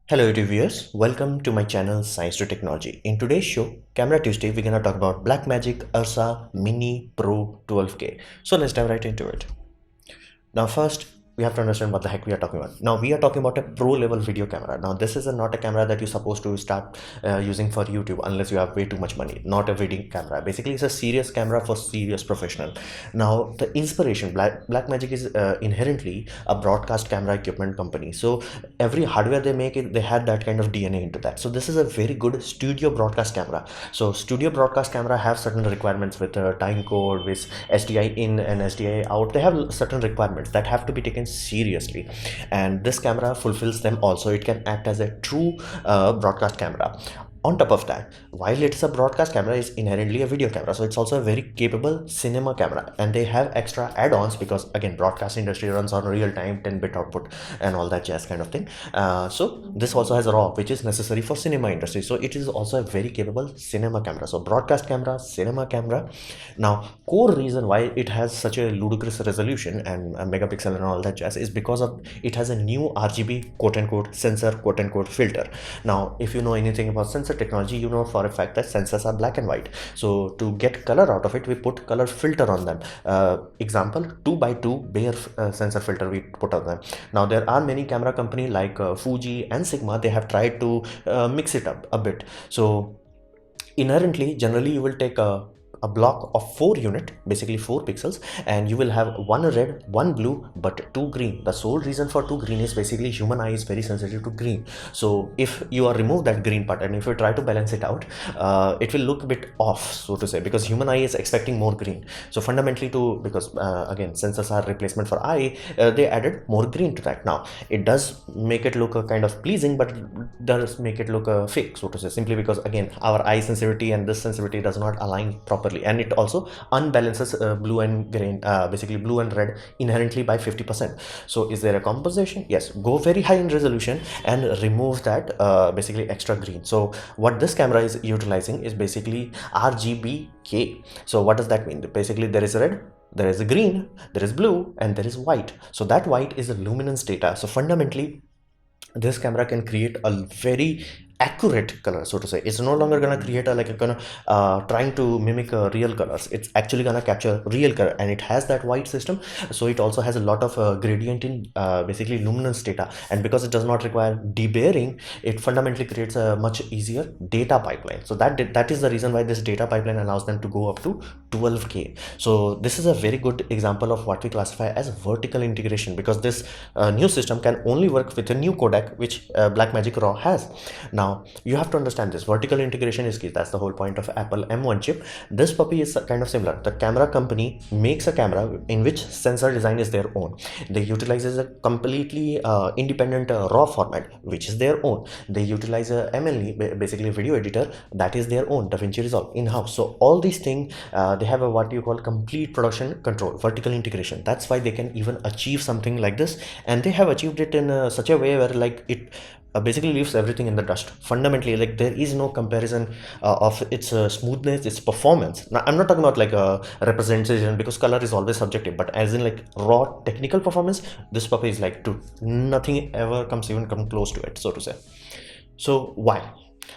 Hello YouTube viewers, welcome to my channel Science to Technology. In today's show, Camera Tuesday, we're gonna talk about Blackmagic Ursa Mini Pro 12K. So let's dive right into it. Now first, we have to understand what the heck we are talking about. Now we are talking about a pro level video camera. Now this is not a camera that you're supposed to start using for YouTube unless you have way too much money. Not a video camera. Basically, it's a serious camera for serious professional. Now the inspiration, Blackmagic is inherently a broadcast camera equipment company. So every hardware they make, they had that kind of DNA into that. So this is a very good studio broadcast camera. So studio broadcast camera have certain requirements with time code, with SDI in and SDI out. They have certain requirements that have to be taken seriously, and this camera fulfills them. Also, it can act as a true broadcast camera. On top of that, while it's a broadcast camera, it's inherently a video camera, so it's also a very capable cinema camera, and they have extra add-ons because again, broadcast industry runs on real-time 10-bit output and all that jazz kind of thing. So this also has RAW, which is necessary for cinema industry, so it is also a very capable cinema camera. So broadcast camera, cinema camera. Now core reason why it has such a ludicrous resolution and a megapixel and all that jazz is because of it has a new RGB quote-unquote sensor quote-unquote filter. Now if you know anything about sensor technology, you know for a fact that sensors are black and white. So to get color out of it, we put color filter on them. Example, 2x2 bare sensor filter we put on them. Now there are many camera company like Fuji and Sigma. They have tried to mix it up a bit. So inherently, generally you will take a block of 4 unit, basically 4 pixels, and you will have one red, one blue, but 2 green. The sole reason for 2 green is basically human eye is very sensitive to green. So if you are remove that green part and if you try to balance it out, it will look a bit off, so to say, because human eye is expecting more green. So fundamentally, because again, sensors are replacement for eye, they added more green to that. Now it does make it look kind of pleasing, but does make it look fake, so to say, simply because again, our eye sensitivity and this sensitivity does not align properly, and it also unbalances blue and green, basically blue and red inherently by 50%. So is there a compensation? Yes, go very high in resolution and remove that basically extra green. So what this camera is utilizing is basically RGBK. So what does that mean? Basically there is red, there is a green, there is blue, and there is white. So that white is the luminance data. So fundamentally this camera can create a very accurate color, so to say. It's no longer gonna create a trying to mimic real colors. It's actually gonna capture real color, and it has that white system. So it also has a lot of gradient in basically luminance data, and because it does not require debayering, it fundamentally creates a much easier data pipeline. So that is the reason why this data pipeline allows them to go up to 12K. So this is a very good example of what we classify as vertical integration, because this new system can only work with a new codec which Blackmagic RAW has. Now you have to understand this vertical integration is key. That's the whole point of Apple M1 chip. This puppy is kind of similar. The camera company makes a camera in which sensor design is their own. They utilize a completely independent RAW format, which is their own. They utilize a MLE, basically video editor, that is their own, DaVinci Resolve in-house. So all these things, they have a what you call complete production control, vertical integration. That's why they can even achieve something like this, and they have achieved it in such a way where like it basically leaves everything in the dust. Fundamentally, like there is no comparison of its smoothness, its performance. Now I'm not talking about like a representation, because color is always subjective, but as in like raw technical performance, this puppy is like nothing ever comes even come close to it, so to say. So why?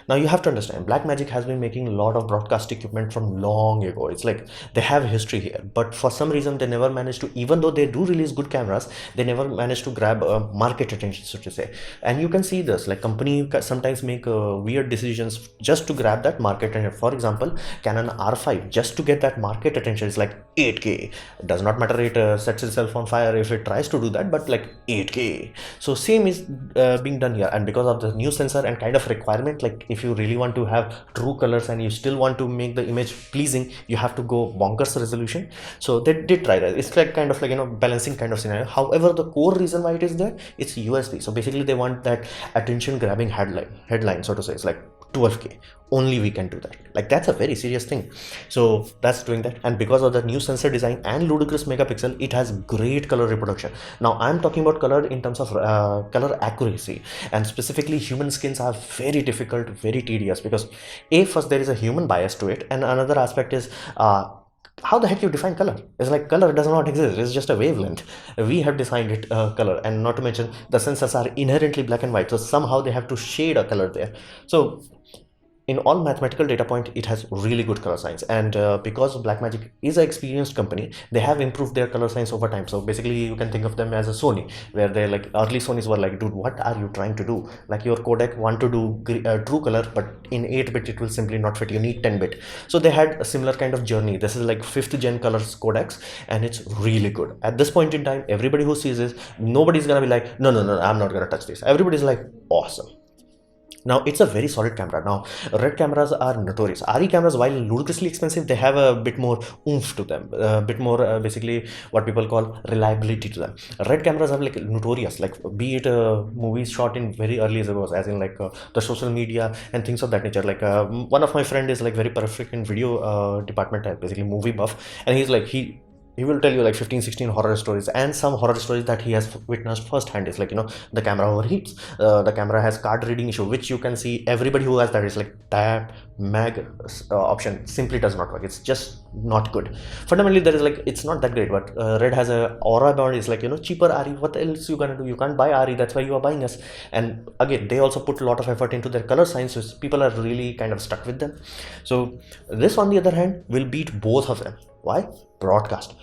Now you have to understand, Blackmagic has been making a lot of broadcast equipment from long ago. It's like they have history here, but for some reason they never managed to, even though they do release good cameras, they never managed to grab market attention, so to say. And you can see this, like company sometimes make weird decisions just to grab that market attention. For example, Canon R5, just to get that market attention, is like 8K. It does not matter, it sets itself on fire if it tries to do that, but like 8K. So same is being done here, and because of the new sensor and kind of requirement, like if you really want to have true colors and you still want to make the image pleasing, you have to go bonkers resolution. So they did try that. It's like kind of like, you know, balancing kind of scenario. However, the core reason why it is there, it's USB. So basically they want that attention grabbing headline, so to say. It's like 12K, only we can do that. Like that's a very serious thing. So that's doing that, and because of the new sensor design and ludicrous megapixel, it has great color reproduction. Now I'm talking about color in terms of color accuracy, and specifically human skins are very difficult, very tedious, because first there is a human bias to it, and another aspect is how the heck you define color? It's like color does not exist. It's just a wavelength. We have defined it color, and not to mention the sensors are inherently black and white. So somehow they have to shade a color there. So in all mathematical data point, it has really good color science, and because Blackmagic is an experienced company, they have improved their color science over time. So basically you can think of them as a Sony, where they're like, early Sonys were like, dude, what are you trying to do? Like, your codec want to do true color, but in 8-bit it will simply not fit, you need 10-bit. So they had a similar kind of journey. This is like 5th gen colors codecs, and it's really good. At this point in time, everybody who sees this, nobody's gonna be like, no, no, no, I'm not gonna touch this. Everybody's like, awesome. Now it's a very solid camera. Now red cameras are notorious. RE cameras, while ludicrously expensive, they have a bit more oomph to them, a bit more basically what people call reliability to them. Red cameras are like notorious, like be it movies shot in very early as in like the social media and things of that nature. Like one of my friend is like very perfect in video department, basically movie buff, and he's like he will tell you like 15-16 horror stories, and some horror stories that he has witnessed firsthand is like, the camera overheats, the camera has card reading issue, which you can see everybody who has that is like, that mag option simply does not work. It's just not good. Fundamentally there is like, it's not that great, but red has a aura about it. It's like, cheaper RE, what else you gonna do? You can't buy RE, that's why you are buying us. And again, they also put a lot of effort into their color science, so people are really kind of stuck with them. So this, on the other hand, will beat both of them. Why? Broadcast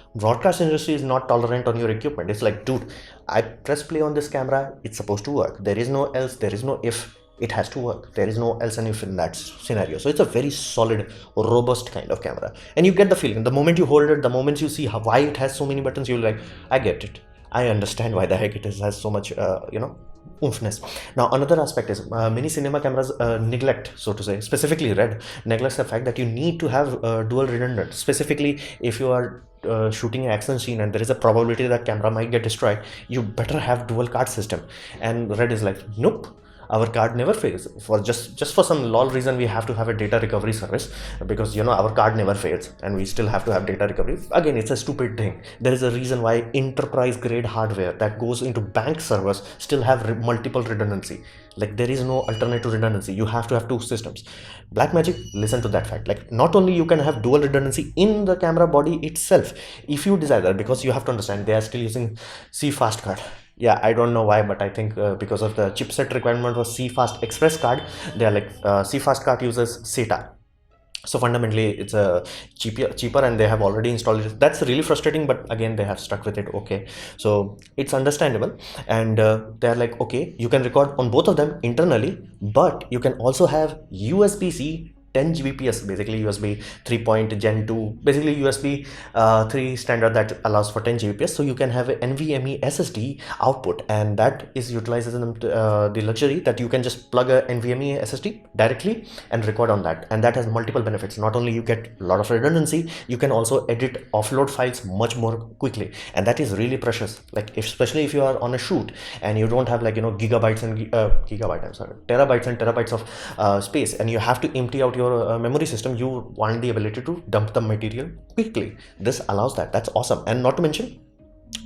industry is not tolerant on your equipment. It's like, dude, I press play on this camera, it's supposed to work. There is no else, there is no if. It has to work. There is no else and if in that scenario. So it's a very solid, robust kind of camera, and you get the feeling the moment you hold it, the moment you see why it has so many buttons, you're like, I get it, I understand why the heck it has so much oomphness. Now another aspect is many cinema cameras neglect, so to say, specifically red neglects the fact that you need to have dual redundant. Specifically, if you are shooting an action scene and there is a probability that camera might get destroyed, you better have dual card system. And red is like, nope, our card never fails. For just for some lol reason, we have to have a data recovery service, because our card never fails and we still have to have data recovery. Again, it's a stupid thing. There is a reason why enterprise grade hardware that goes into bank servers still have multiple redundancy. Like, there is no alternative redundancy. You have to have two systems. Blackmagic listen to that fact. Like, not only you can have dual redundancy in the camera body itself, if you desire that, because you have to understand they are still using CFast card. Yeah, I don't know why, but I think because of the chipset requirement for CFast Express card, they are like, CFast card uses SATA. So fundamentally it's a cheaper, and they have already installed it. That's really frustrating, but again, they have stuck with it. Okay, so it's understandable, and they're like, okay, you can record on both of them internally, but you can also have USB-C 10 Gbps, basically USB 3 Gen 2, basically USB 3 standard that allows for 10 Gbps. So you can have an NVMe SSD output, and that is utilizes the luxury that you can just plug a NVMe SSD directly and record on that. And that has multiple benefits. Not only you get a lot of redundancy, you can also edit offload files much more quickly, and that is really precious. Like, especially if you are on a shoot and you don't have like terabytes and terabytes of space, and you have to empty out your memory system, you want the ability to dump the material quickly. This allows that. That's awesome. And not to mention,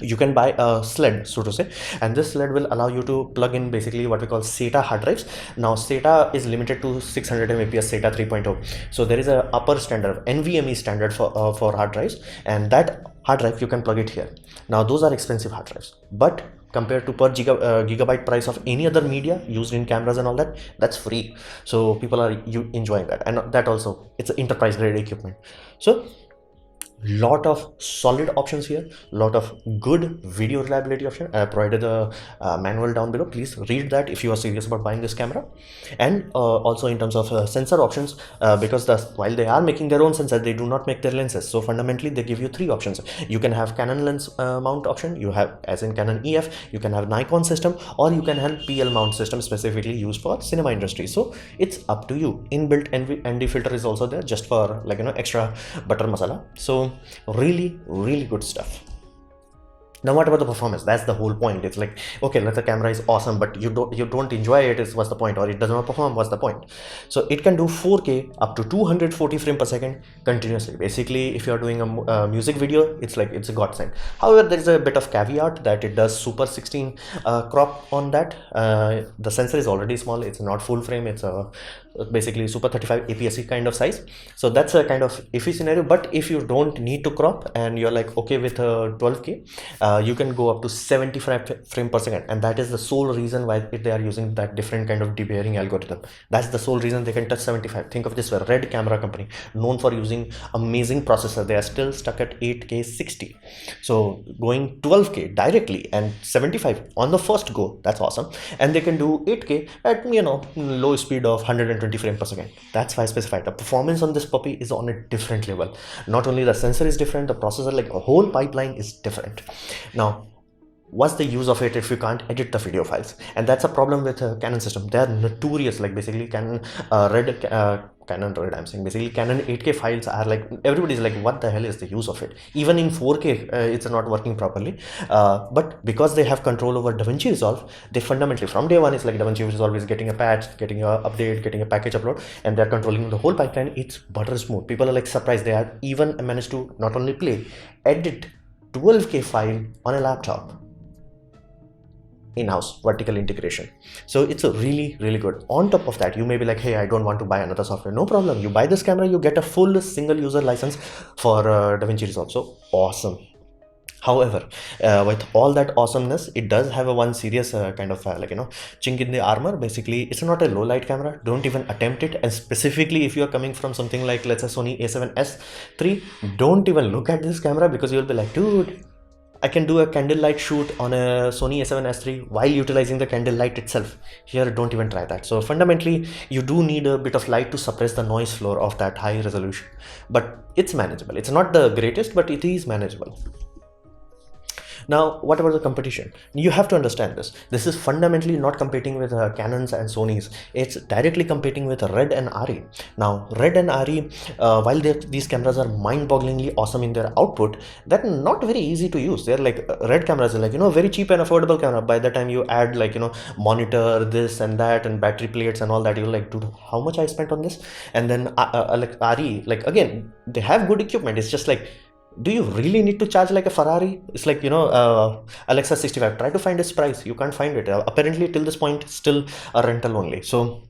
you can buy a sled, so to say, and this sled will allow you to plug in basically what we call SATA hard drives. Now SATA is limited to 600 Mbps, SATA 3.0. So there is a upper standard, NVMe standard for hard drives, and that hard drive you can plug it here. Now those are expensive hard drives, but compared to per gigabyte price of any other media used in cameras and all that, that's free. So people are enjoying that, and that also, it's an enterprise grade equipment. So lot of solid options here, lot of good video reliability option. I provided the manual down below. Please read that if you are serious about buying this camera. And also in terms of sensor options, because while they are making their own sensor, they do not make their lenses. So fundamentally they give you three options. You can have Canon lens mount option, you have as in Canon EF, you can have Nikon system, or you can have PL mount system specifically used for cinema industry. So it's up to you. Inbuilt ND filter is also there, just for like extra butter masala. So really good stuff. Now what about the performance? That's the whole point. It's like, okay, let's the camera is awesome, but you don't enjoy it, is what's the point? Or it does not perform, what's the point? So it can do 4K up to 240 frames per second continuously. Basically, if you're doing a music video, it's like it's a godsend. However, there is a bit of caveat that it does super 16 crop on that. The sensor is already small, it's not full frame, it's a basically super 35 APS-C kind of size. So that's a kind of iffy scenario. But if you don't need to crop and you're like okay with 12K, you can go up to 75 frame per second, and that is the sole reason why they are using that different kind of deburring algorithm. That's the sole reason they can touch 75. Think of this way, Red camera company known for using amazing processor, they are still stuck at 8K 60. So going 12K directly and 75 on the first go, that's awesome. And they can do 8K at low speed of 120 frames per second. That's why I specified the performance on this puppy is on a different level. Not only the sensor is different, the processor, like a whole pipeline is different. Now, what's the use of it if you can't edit the video files? And that's a problem with Canon system. They are notorious, like basically Canon Red, I'm saying basically Canon 8K files are like, everybody's like, what the hell is the use of it? Even in 4K, it's not working properly. But because they have control over DaVinci Resolve, they fundamentally from day one, it's like DaVinci Resolve is getting a patch, getting a update, getting a package upload, and they're controlling the whole pipeline. It's butter smooth. People are like surprised. They have even managed to not only play, edit 12K file on a laptop. In-house vertical integration. So it's a really good. On top of that, you may be like, hey, I don't want to buy another software. No problem, you buy this camera, you get a full single user license for DaVinci Resolve. So awesome. However, with all that awesomeness, it does have a one serious kind of chink in the armor. Basically, it's not a low light camera. Don't even attempt it. And specifically, if you are coming from something like, let's say, Sony a7S III, don't even look at this camera, because you'll be like, dude, I can do a candlelight shoot on a Sony a7S III while utilizing the candlelight itself. Here, don't even try that. So fundamentally, you do need a bit of light to suppress the noise floor of that high resolution. But it's manageable. It's not the greatest, but it is manageable. Now, what about the competition? You have to understand this. This is fundamentally not competing with Canons and Sonys. It's directly competing with Red and RE. Now, Red and RE, while these cameras are mind-bogglingly awesome in their output, they're not very easy to use. They're like, Red cameras are like, very cheap and affordable camera. By the time you add like, monitor, this and that, and battery plates and all that, you're like, dude, how much I spent on this? And then like RE, like again, they have good equipment. It's just like, do you really need to charge like a Ferrari? It's like, Alexa 65. Try to find its price. You can't find it. Apparently, till this point, still a rental only. So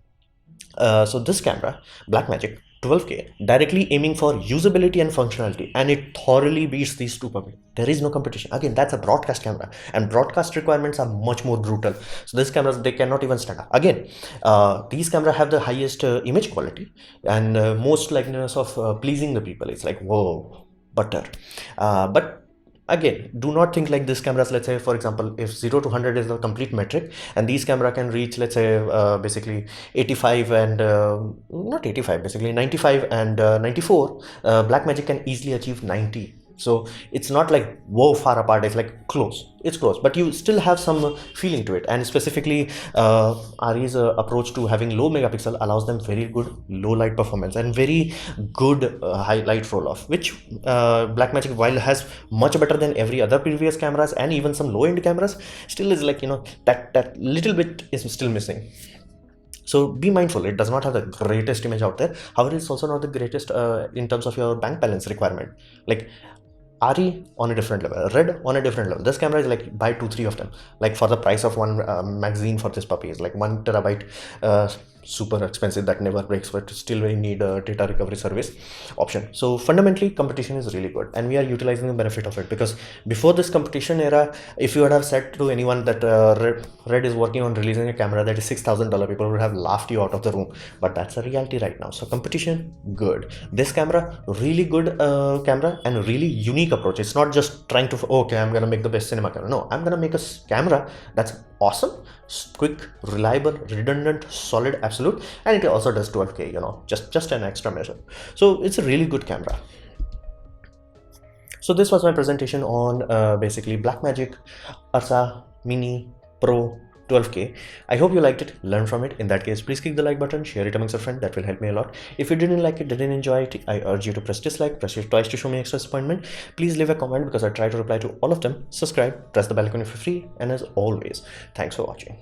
this camera, Blackmagic 12K, directly aiming for usability and functionality, and it thoroughly beats these two puppies. There is no competition. Again, that's a broadcast camera, and broadcast requirements are much more brutal. So these cameras, they cannot even stand up. Again, these cameras have the highest image quality and most likeliness of pleasing the people. It's like, whoa, butter. But again, do not think like this cameras, let's say for example, if 0 to 100 is the complete metric, and these camera can reach, let's say basically 85 and not 85, basically 95 and 94, Blackmagic can easily achieve 90. So it's not like whoa far apart, it's like close, it's close, but you still have some feeling to it. And specifically RE's approach to having low megapixel allows them very good low light performance and very good high light roll off, which Blackmagic, while has much better than every other previous cameras and even some low end cameras, still is like, that little bit is still missing. So be mindful, it does not have the greatest image out there. However, it's also not the greatest in terms of your bank balance requirement. Like RE on a different level, Red on a different level. This camera is like, buy 2-3 of them. Like for the price of one magazine for this puppy is like 1 terabyte, super expensive, that never breaks, but still we need a data recovery service option. So fundamentally, competition is really good, and we are utilizing the benefit of it, because before this competition era, if you would have said to anyone that Red is working on releasing a camera that is $6,000, people would have laughed you out of the room. But that's a reality right now. So competition, good. This camera, really good camera, and really unique approach. It's not just trying to, okay, I'm gonna make the best cinema camera. No, I'm gonna make a camera that's awesome, quick, reliable, redundant, solid, absolute, and it also does 12K, just an extra measure. So it's a really good camera. So this was my presentation on basically Blackmagic Ursa Mini Pro 12K. I hope you liked it, learn from it. In that case, please click the like button, share it amongst your friends. That will help me a lot. If you didn't like it, didn't enjoy it, I urge you to press dislike, press it twice to show me extra disappointment. Please leave a comment because I try to reply to all of them. Subscribe, press the bell icon if you're free, and as always, thanks for watching.